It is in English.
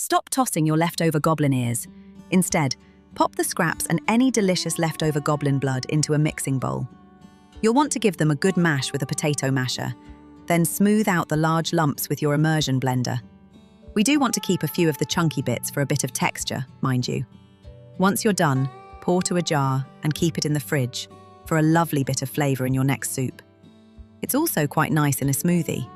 Stop tossing your leftover goblin ears. Instead, pop the scraps and any delicious leftover goblin blood into a mixing bowl. You'll want to give them a good mash with a potato masher, then smooth out the large lumps with your immersion blender. We do want to keep a few of the chunky bits for a bit of texture, mind you. Once you're done, pour to a jar and keep it in the fridge for a lovely bit of flavour in your next soup. It's also quite nice in a smoothie.